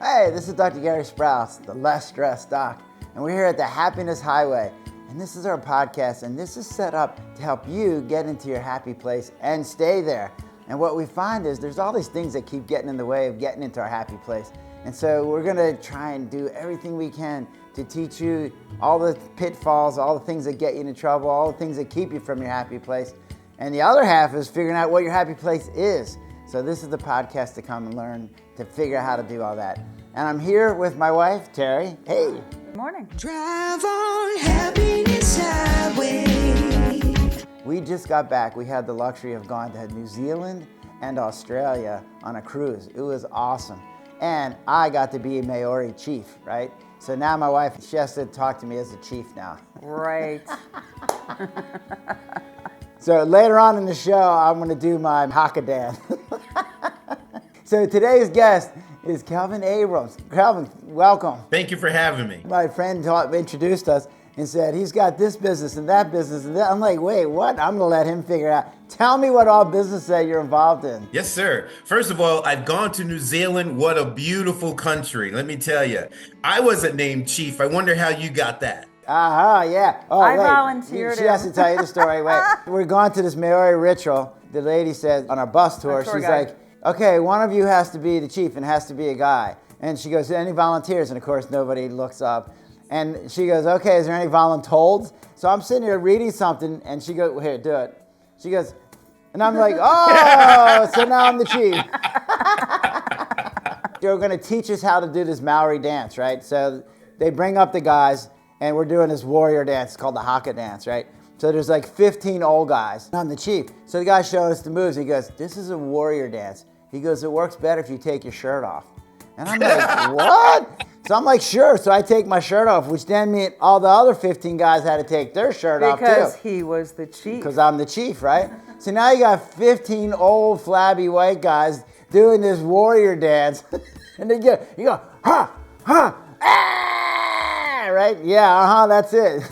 Hey, this is Dr. Gary Sprouse, the Less Stressed Doc, and we're here at the Happiness Highway. And this is our podcast, and this is set up to help you get into your happy place and stay there. And what we find is there's all these things that keep getting in the way of getting into our happy place. And so we're gonna try and do everything we can to teach you all the pitfalls, all the things that get you into trouble, all the things that keep you from your happy place. And the other half is figuring out what your happy place is. So this is the podcast to come and learn to figure out how to do all that. And I'm here with my wife, Terry. Hey. Good morning. Drive on Happiness Highway. We just got back. We had the luxury of going to New Zealand and Australia on a cruise. It was awesome. And I got to be a Maori chief, right? So now my wife, she has to talk to me as a chief now. Right. So later on in the show, I'm going to do my haka dance. So today's guest is Kelvin Abrams. Kelvin, welcome. Thank you for having me. My friend introduced us and said, he's got this business and that business and that. I'm like, wait, what? I'm going to let him figure it out. Tell me what all business that you're involved in. Yes, sir. First of all, I've gone to New Zealand. What a beautiful country. Let me tell you. I wasn't named chief. I wonder how you got that. Yeah. Oh, I wait. volunteered She has to tell you the story. Wait, we're going to this Maori ritual. The lady said on our bus tour, tour she's guide. like, okay, one of you has to be the chief and has to be a guy. And she goes, any volunteers? And of course, nobody looks up. And she goes, okay, is there any voluntold? So I'm sitting here reading something, and she goes, well, here, do it. She goes, and I'm like, oh, so now I'm the chief. They're going to teach us how to do this Maori dance, right? So they bring up the guys, and we're doing this warrior dance. It's called the haka dance, right? So there's like 15 old guys. I'm the chief. So the guy showed us the moves. He goes, this is a warrior dance. He goes, it works better if you take your shirt off. And I'm like, what? So I'm like, sure. So I take my shirt off, which then meant all the other 15 guys had to take their shirt off too. Because he was the chief. Because I'm the chief, right? So now you got 15 old flabby white guys doing this warrior dance. And you go, ha, ha, ah, right? Yeah, that's it.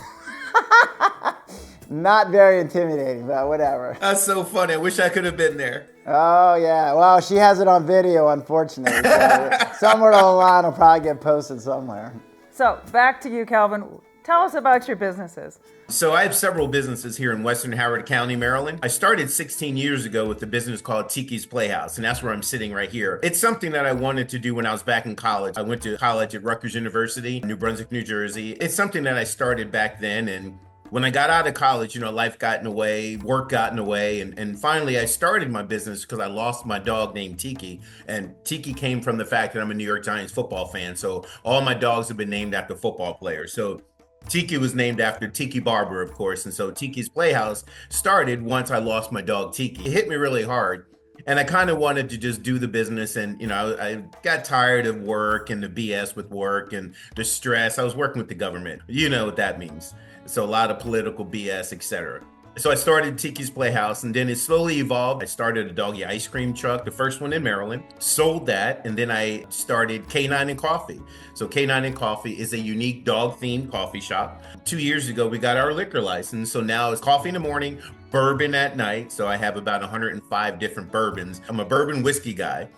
Not very intimidating, but whatever. That's so funny. I wish I could have been there. Oh, yeah. Well, she has it on video, unfortunately. So somewhere along the line will probably get posted somewhere. So back to you, Kelvin. Tell us about your businesses. So I have several businesses here in Western Howard County, Maryland. I started 16 years ago with a business called Tiki's Playhouse, and that's where I'm sitting right here. It's something that I wanted to do when I was back in college. I went to college at Rutgers University, New Brunswick, New Jersey. It's something that I started back then, and when I got out of college, life got in the way, work got in the way, and finally I started my business because I lost my dog named Tiki, and Tiki came from the fact that I'm a New York Giants football fan, so all my dogs have been named after football players. So Tiki was named after Tiki Barber, of course, and so Tiki's Playhouse started once I lost my dog Tiki. It hit me really hard. And I kind of wanted to just do the business. And, I got tired of work and the BS with work and the stress. I was working with the government. You know what that means. So a lot of political BS, etc. So I started Tiki's Playhouse, and then it slowly evolved. I started a doggy ice cream truck, the first one in Maryland, sold that, and then I started K9 and Coffee. So K9 and Coffee is a unique dog-themed coffee shop. 2 years ago, we got our liquor license. So now it's coffee in the morning, bourbon at night. So I have about 105 different bourbons. I'm a bourbon whiskey guy.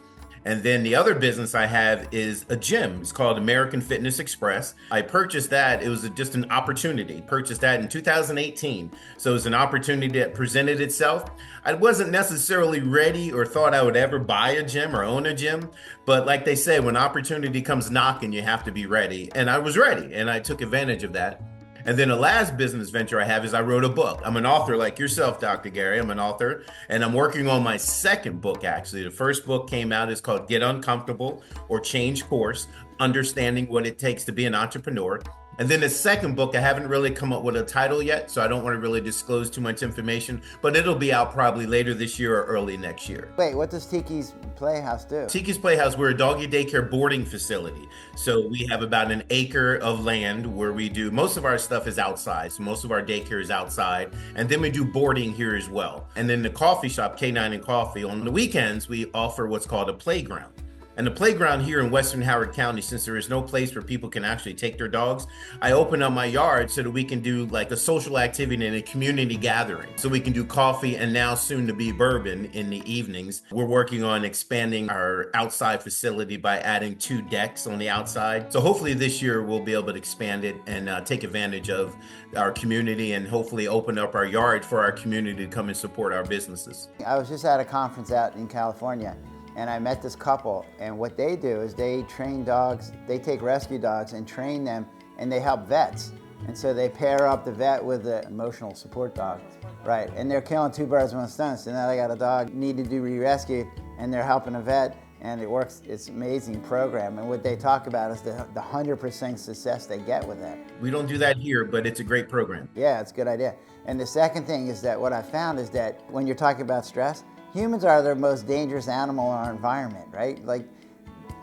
And then the other business I have is a gym. It's called American Fitness Express. I purchased that. It was just an opportunity. Purchased that in 2018. So it was an opportunity that presented itself. I wasn't necessarily ready or thought I would ever buy a gym or own a gym. But like they say, when opportunity comes knocking, you have to be ready. And I was ready, and I took advantage of that. And then the last business venture I have is I wrote a book. I'm an author like yourself, Dr. Gary. I'm an author, and I'm working on my second book, actually. The first book came out. It's called Get Uncomfortable or Change Course, Understanding What It Takes to Be an Entrepreneur. And then the second book, I haven't really come up with a title yet, so I don't want to really disclose too much information, but it'll be out probably later this year or early next year. Wait, what does Tiki's Playhouse do? Tiki's Playhouse, we're a doggy daycare boarding facility. So we have about an acre of land where we do, most of our stuff is outside. So most of our daycare is outside. And then we do boarding here as well. And then the coffee shop, K9 and Coffee, on the weekends, we offer what's called a playground. And the playground here in Western Howard County, since there is no place where people can actually take their dogs, I open up my yard so that we can do like a social activity and a community gathering. So we can do coffee and now soon to be bourbon in the evenings. We're working on expanding our outside facility by adding 2 decks on the outside. So hopefully this year we'll be able to expand it and take advantage of our community and hopefully open up our yard for our community to come and support our businesses. I was just at a conference out in California, and I met this couple, and what they do is they train dogs, they take rescue dogs and train them, and they help vets. And so they pair up the vet with the emotional support dog. Right, and they're killing 2 birds with 1 stone. So now they got a dog needed to be rescued, and they're helping a vet, and it works. It's an amazing program. And what they talk about is the 100% success they get with that. We don't do that here, but it's a great program. Yeah, it's a good idea. And the second thing is that what I found is that when you're talking about stress, humans are the most dangerous animal in our environment, right? Like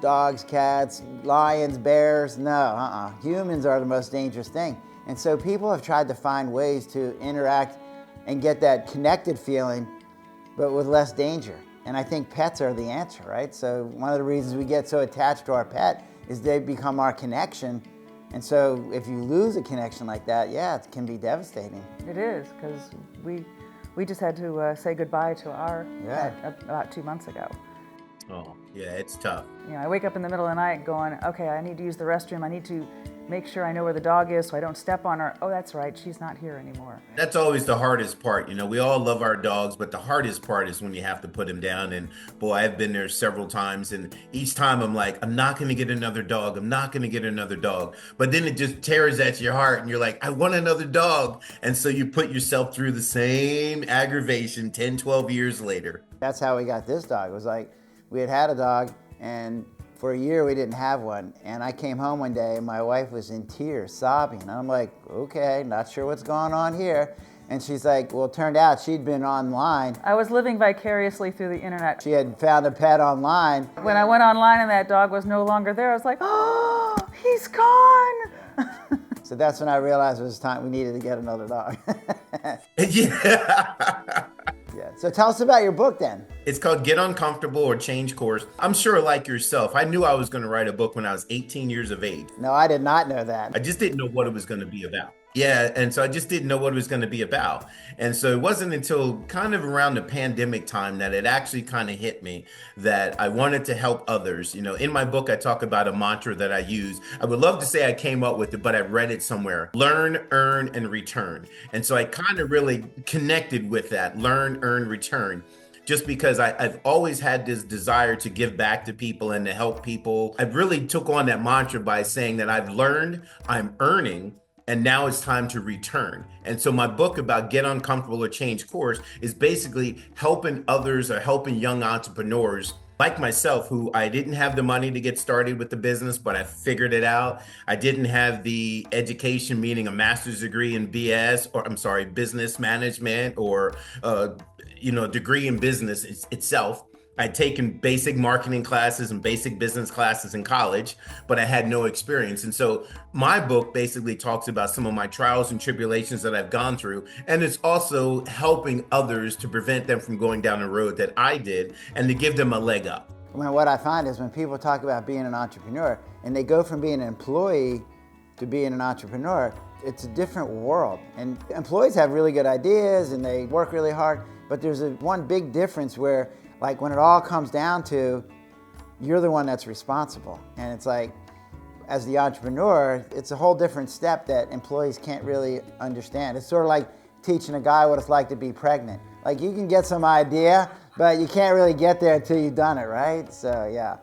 dogs, cats, lions, bears, no, Humans are the most dangerous thing. And so people have tried to find ways to interact and get that connected feeling, but with less danger. And I think pets are the answer, right? So one of the reasons we get so attached to our pet is they become our connection. And so if you lose a connection like that, yeah, it can be devastating. It is, because we just had to say goodbye to our pet about 2 months ago. Oh, yeah, it's tough. You know, I wake up in the middle of the night going, okay, I need to use the restroom. I need to make sure I know where the dog is so I don't step on her. Oh, that's right, she's not here anymore. That's always the hardest part. You know, we all love our dogs, but the hardest part is when you have to put him down. And boy, I've been there several times, and each time I'm like, I'm not going to get another dog. I'm not going to get another dog. But then it just tears at your heart, and you're like, I want another dog. And so you put yourself through the same aggravation 10, 12 years later. That's how we got this dog. It was like, we had a dog, and for a year we didn't have one. And I came home one day and my wife was in tears, sobbing. And I'm like, okay, not sure what's going on here. And she's like, well, it turned out she'd been online. I was living vicariously through the internet. She had found a pet online. When I went online and that dog was no longer there, I was like, oh, he's gone. So that's when I realized it was time we needed to get another dog. Yeah. Yeah. So tell us about your book then. It's called Get Uncomfortable or Change Course. I'm sure, like yourself, I knew I was going to write a book when I was 18 years of age. No, I did not know that. I just didn't know what it was going to be about. Yeah, and so I just didn't know what it was going to be about. And so it wasn't until kind of around the pandemic time that it actually kind of hit me that I wanted to help others. You know, in my book, I talk about a mantra that I use. I would love to say I came up with it, but I read it somewhere. Learn, earn, and return. And so I kind of really connected with that. Learn, earn, return. Just because I've always had this desire to give back to people and to help people. I really took on that mantra by saying that I've learned, I'm earning, and now it's time to return. And so my book about Get Uncomfortable or Change Course is basically helping others or helping young entrepreneurs like myself, who I didn't have the money to get started with the business, but I figured it out. I didn't have the education, meaning a master's degree in business management or degree in business itself. I'd taken basic marketing classes and basic business classes in college, but I had no experience. And so my book basically talks about some of my trials and tribulations that I've gone through. And it's also helping others to prevent them from going down the road that I did and to give them a leg up. What I find is when people talk about being an entrepreneur and they go from being an employee to being an entrepreneur, it's a different world. And employees have really good ideas and they work really hard, but there's one big difference where, like, when it all comes down to, you're the one that's responsible. And it's like, as the entrepreneur, it's a whole different step that employees can't really understand. It's sort of like teaching a guy what it's like to be pregnant. Like, you can get some idea, but you can't really get there until you've done it, right? So, yeah.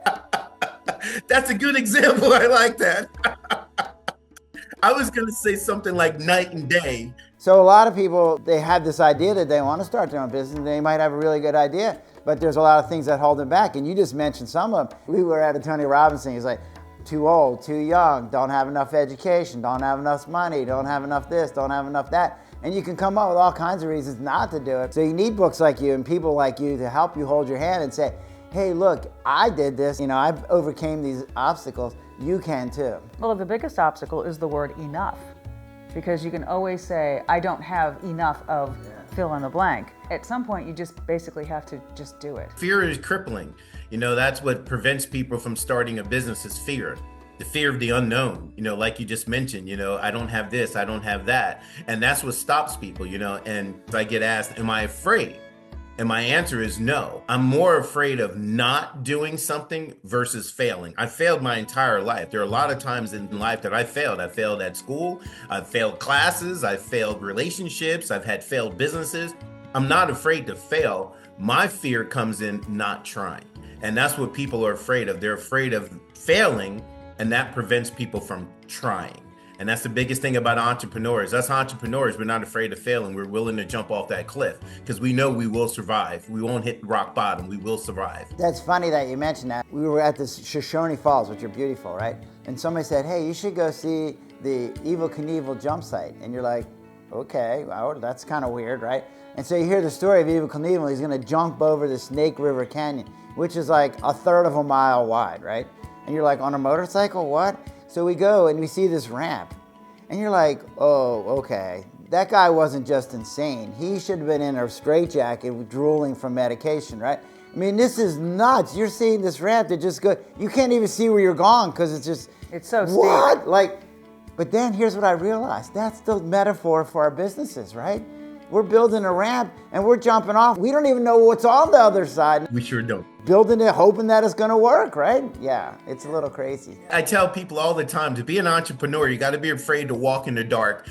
That's a good example. I like that. I was going to say something like night and day. So a lot of people, they have this idea that they want to start their own business, and they might have a really good idea, but there's a lot of things that hold them back. And you just mentioned some of them. We were at a Tony Robbins thing. He's like, too old, too young, don't have enough education, don't have enough money, don't have enough this, don't have enough that. And you can come up with all kinds of reasons not to do it. So you need books like you and people like you to help you hold your hand and say, hey, look, I did this. I overcame these obstacles. You can too. Well, the biggest obstacle is the word enough, because you can always say, I don't have enough of fill in the blank. At some point, you just basically have to just do it. Fear is crippling. That's what prevents people from starting a business is fear. The fear of the unknown, like you just mentioned, I don't have this, I don't have that. And that's what stops people, and if I get asked, am I afraid? And my answer is no. I'm more afraid of not doing something versus failing. I failed my entire life. There are a lot of times in life that I failed. I failed at school, I've failed classes, I've failed relationships, I've had failed businesses. I'm not afraid to fail. My fear comes in not trying. And that's what people are afraid of. They're afraid of failing, and that prevents people from trying. And that's the biggest thing about entrepreneurs. Us entrepreneurs, we're not afraid of failing. We're willing to jump off that cliff because we know we will survive. We won't hit rock bottom. We will survive. That's funny that you mentioned that. We were at the Shoshone Falls, which are beautiful, right? And somebody said, hey, you should go see the Evel Knievel jump site. And you're like, okay, well, that's kind of weird, right? And so you hear the story of Evel Knievel. He's going to jump over the Snake River Canyon, which is like a third of a mile wide, right? And you're like, on a motorcycle, what? So we go and we see this ramp. And you're like, oh, okay. That guy wasn't just insane. He should have been in a straitjacket drooling from medication, right? I mean, this is nuts. You're seeing this ramp that just goes, you can't even see where you're going because it's so steep. What? But then here's what I realized. That's the metaphor for our businesses, right? We're building a ramp and we're jumping off. We don't even know what's on the other side. We sure don't. Building it, hoping that it's going to work, right? Yeah, it's a little crazy. I tell people all the time, to be an entrepreneur, you got to be afraid to walk in the dark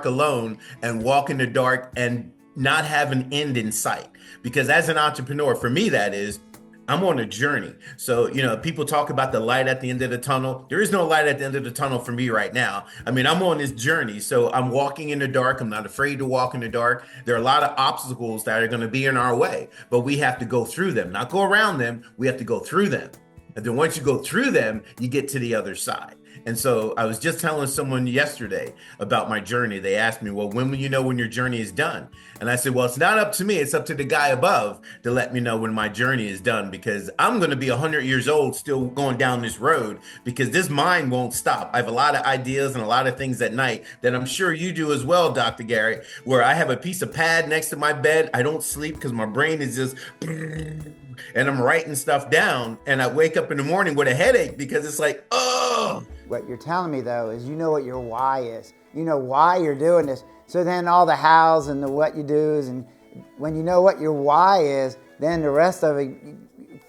alone, and walk in the dark and not have an end in sight. Because as an entrepreneur, for me, that is, I'm on a journey. So, people talk about the light at the end of the tunnel. There is no light at the end of the tunnel for me right now. I mean, I'm on this journey. So I'm walking in the dark. I'm not afraid to walk in the dark. There are a lot of obstacles that are going to be in our way, but we have to go through them, not go around them. We have to go through them. And then once you go through them, you get to the other side. And so I was just telling someone yesterday about my journey. They asked me, well, when will you know when your journey is done? And I said, well, it's not up to me. It's up to the guy above to let me know when my journey is done, because I'm going to be 100 years old still going down this road, because this mind won't stop. I have a lot of ideas and a lot of things at night that I'm sure you do as well, Dr. Gary, where I have a piece of pad next to my bed. I don't sleep because my brain is just... and I'm writing stuff down, and I wake up in the morning with a headache because it's like, oh. What you're telling me, though, is you know what your why is. You know why you're doing this. So then all the hows and the what you do's, and when you know what your why is, then the rest of it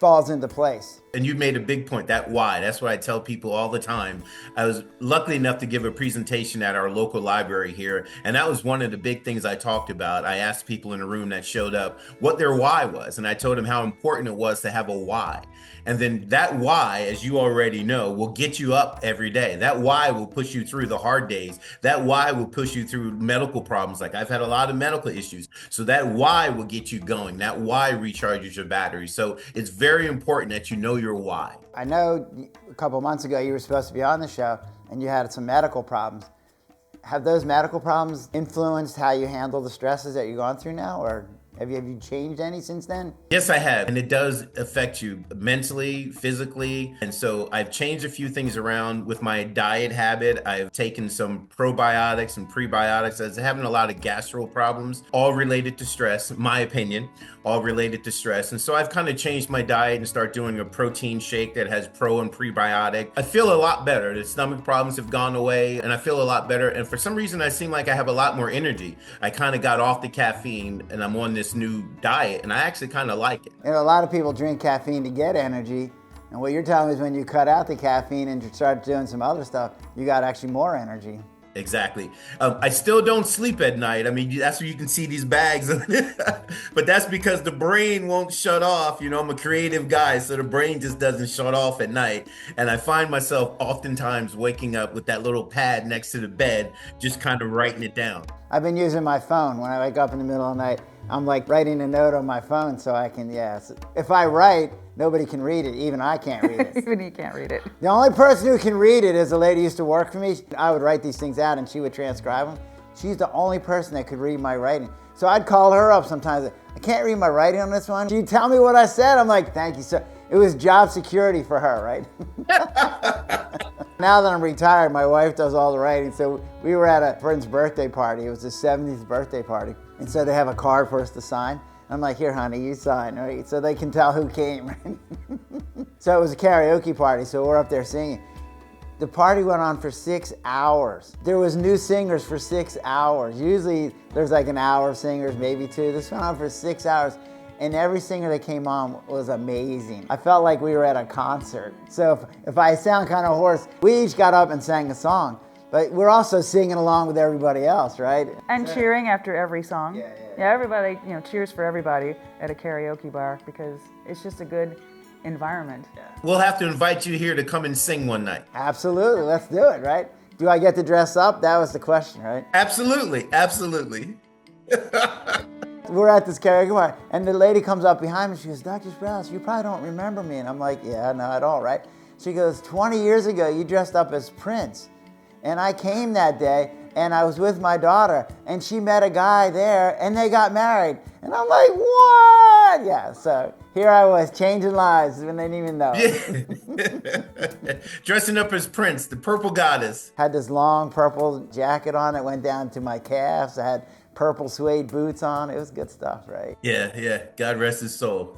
falls into place. And you made a big point, that why. That's what I tell people all the time. I was lucky enough to give a presentation at our local library here, and that was one of the big things I talked about. I asked people in the room that showed up what their why was, and I told them how important it was to have a why. And then that why, as you already know, will get you up every day. That why will push you through the hard days. That why will push you through medical problems. Like I've had a lot of medical issues. So that why will get you going. That why recharges your battery. So it's very important that you know your why. I know a couple months ago you were supposed to be on the show and you had some medical problems. Have those medical problems influenced how you handle the stresses that you're going through now, or have you changed any since then? Yes, I have. And it does affect you mentally, physically. And so I've changed a few things around with my diet habit. I've taken some probiotics and prebiotics. I was having a lot of gastro problems, all related to stress, in my opinion, all related to stress. And so I've kind of changed my diet and start doing a protein shake that has pro and prebiotic. I feel a lot better. The stomach problems have gone away and I feel a lot better. And for some reason, I seem like I have a lot more energy. I kind of got off the caffeine and I'm on this new diet, and I actually kind of like it. You know, a lot of people drink caffeine to get energy, and what you're telling me is when you cut out the caffeine and you start doing some other stuff, you got actually more energy. Exactly. I still don't sleep at night. I mean, that's where you can see these bags. But that's because the brain won't shut off. You know, I'm a creative guy, so the brain just doesn't shut off at night. And I find myself oftentimes waking up with that little pad next to the bed, just kind of writing it down. I've been using my phone. When I wake up in the middle of the night, I'm like writing a note on my phone so I can, if I write, nobody can read it. Even I can't read it. Even you can't read it. The only person who can read it is a lady who used to work for me. I would write these things out and she would transcribe them. She's the only person that could read my writing. So I'd call her up sometimes. I can't read my writing on this one. She'd tell me what I said. I'm like, thank you, sir. It was job security for her, right? Now that I'm retired, my wife does all the writing. So we were at a friend's birthday party. It was his 70th birthday party. And so they have a card for us to sign. I'm like, here, honey, you sign, right? So they can tell who came, right? So it was a karaoke party, so we're up there singing. The party went on for 6 hours. There was new singers for 6 hours. Usually there's like an hour of singers, maybe 2. This went on for 6 hours. And every singer that came on was amazing. I felt like we were at a concert. So if I sound kind of hoarse, we each got up and sang a song. But we're also singing along with everybody else, right? And cheering after every song. Yeah. Everybody, cheers for everybody at a karaoke bar because it's just a good environment. We'll have to invite you here to come and sing one night. Absolutely, let's do it, right? Do I get to dress up? That was the question, right? Absolutely. We're at this karaoke bar, and the lady comes up behind me. She goes, Dr. Sprouse, you probably don't remember me. And I'm like, yeah, no, I don't, right? She goes, 20 years ago, you dressed up as Prince. And I came that day, and I was with my daughter, and she met a guy there, and they got married. And I'm like, what? Yeah, so here I was, changing lives when they didn't even know. Yeah. Dressing up as Prince, the purple goddess. Had this long purple jacket on. It went down to my calves. I had purple suede boots on. It was good stuff, right? Yeah. God rest his soul.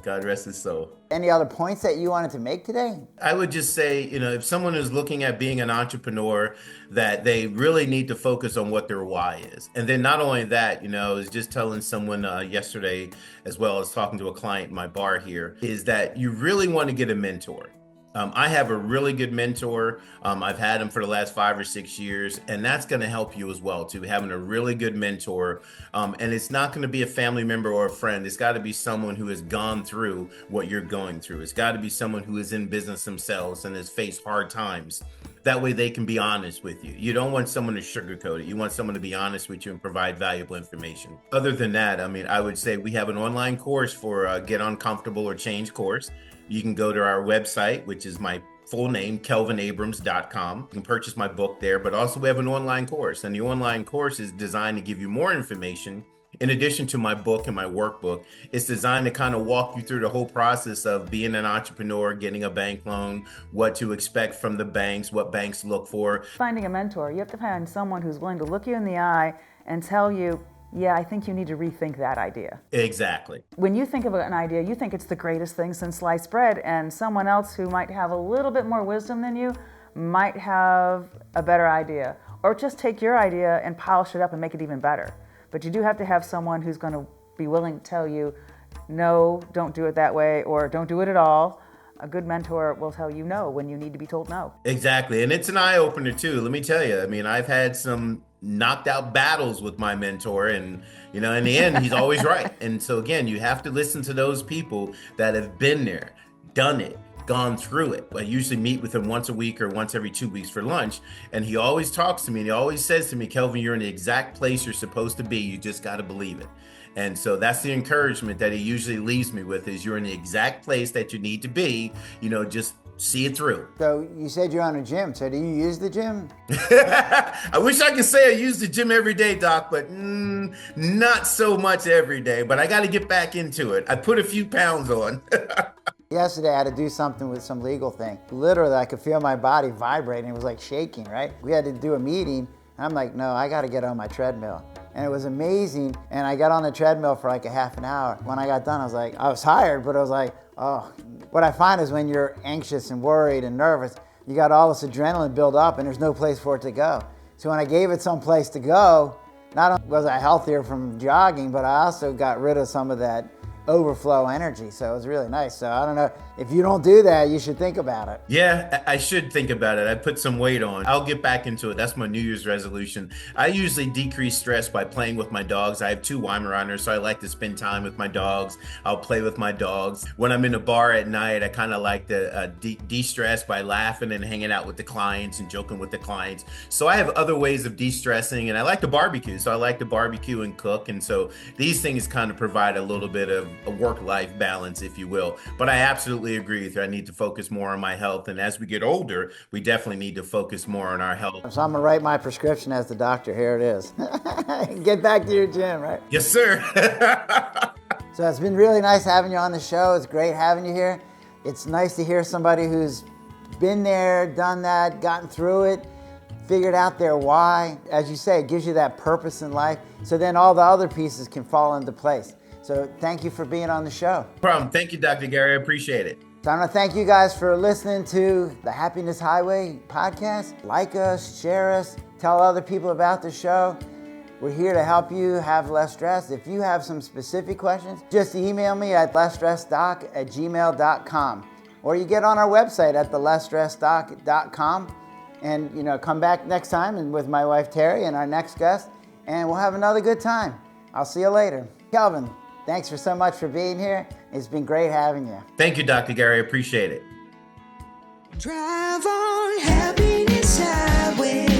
Any other points that you wanted to make today? I would just say, if someone is looking at being an entrepreneur, that they really need to focus on what their why is. And then not only that, I was just telling someone yesterday, as well as talking to a client in my bar here, is that you really want to get a mentor. I have a really good mentor. I've had him for the last 5 or 6 years, and that's going to help you as well, too, having a really good mentor. And it's not going to be a family member or a friend. It's got to be someone who has gone through what you're going through. It's got to be someone who is in business themselves and has faced hard times. That way they can be honest with you. You don't want someone to sugarcoat it. You want someone to be honest with you and provide valuable information. Other than that, I would say we have an online course for Get Uncomfortable or Change course. You can go to our website, which is my full name, kelvinabrams.com. You can purchase my book there, but also we have an online course. And the online course is designed to give you more information. In addition to my book and my workbook, it's designed to kind of walk you through the whole process of being an entrepreneur, getting a bank loan, what to expect from the banks, what banks look for. Finding a mentor, you have to find someone who's willing to look you in the eye and tell you, yeah, I think you need to rethink that idea. Exactly. When you think of an idea, you think it's the greatest thing since sliced bread, and someone else who might have a little bit more wisdom than you might have a better idea. Or just take your idea and polish it up and make it even better. But you do have to have someone who's going to be willing to tell you, no, don't do it that way, or don't do it at all. A good mentor will tell you no when you need to be told no. Exactly. And it's an eye-opener too. Let me tell you, I've had some knocked out battles with my mentor, and in the end he's always right. And so again, you have to listen to those people that have been there, done it, gone through it. I usually meet with him once a week or once every 2 weeks for lunch, and he always talks to me and he always says to me, Kelvin, you're in the exact place you're supposed to be. You just got to believe it. And so that's the encouragement that he usually leaves me with, is you're in the exact place that you need to be, just see it through. So you said you own a gym. So do you use the gym? I wish I could say I use the gym every day, Doc, but not so much every day. But I got to get back into it. I put a few pounds on. Yesterday I had to do something with some legal thing. Literally, I could feel my body vibrating. It was like shaking, right? We had to do a meeting. And I'm like, no, I got to get on my treadmill. And it was amazing. And I got on the treadmill for like a half an hour. When I got done, I was tired, but I was like, oh. What I find is when you're anxious and worried and nervous, you got all this adrenaline build up and there's no place for it to go. So when I gave it some place to go, not only was I healthier from jogging, but I also got rid of some of that overflow energy. So it was really nice. So I don't know, if you don't do that, you should think about it. Yeah, I should think about it. I put some weight on. I'll get back into it. That's my New Year's resolution. I usually decrease stress by playing with my dogs. I have 2 Weimaraners, so I like to spend time with my dogs. I'll play with my dogs. When I'm in a bar at night, I kind of like to de-stress by laughing and hanging out with the clients and joking with the clients. So I have other ways of de-stressing, and I like to barbecue. So I like to barbecue and cook. And so these things kind of provide a little bit of a work-life balance, if you will. But I absolutely agree with you. I need to focus more on my health. And as we get older, we definitely need to focus more on our health. So I'm going to write my prescription as the doctor. Here it is. Get back to your gym, right? Yes, sir. So it's been really nice having you on the show. It's great having you here. It's nice to hear somebody who's been there, done that, gotten through it. figured out their why. As you say, it gives you that purpose in life. So then all the other pieces can fall into place. So thank you for being on the show. No problem. Thank you, Dr. Gary. I appreciate it. So I want to thank you guys for listening to the Happiness Highway podcast. Like us, share us, tell other people about the show. We're here to help you have less stress. If you have some specific questions, just email me at lessstressdoc@gmail.com. Or you get on our website at thelessstressdoc.com and come back next time and with my wife Terry and our next guest, and we'll have another good time. I'll see you later. Kelvin, thanks so much for being here. It's been great having you. Thank you, Dr. Gary. I appreciate it. Drive on, happiness highway.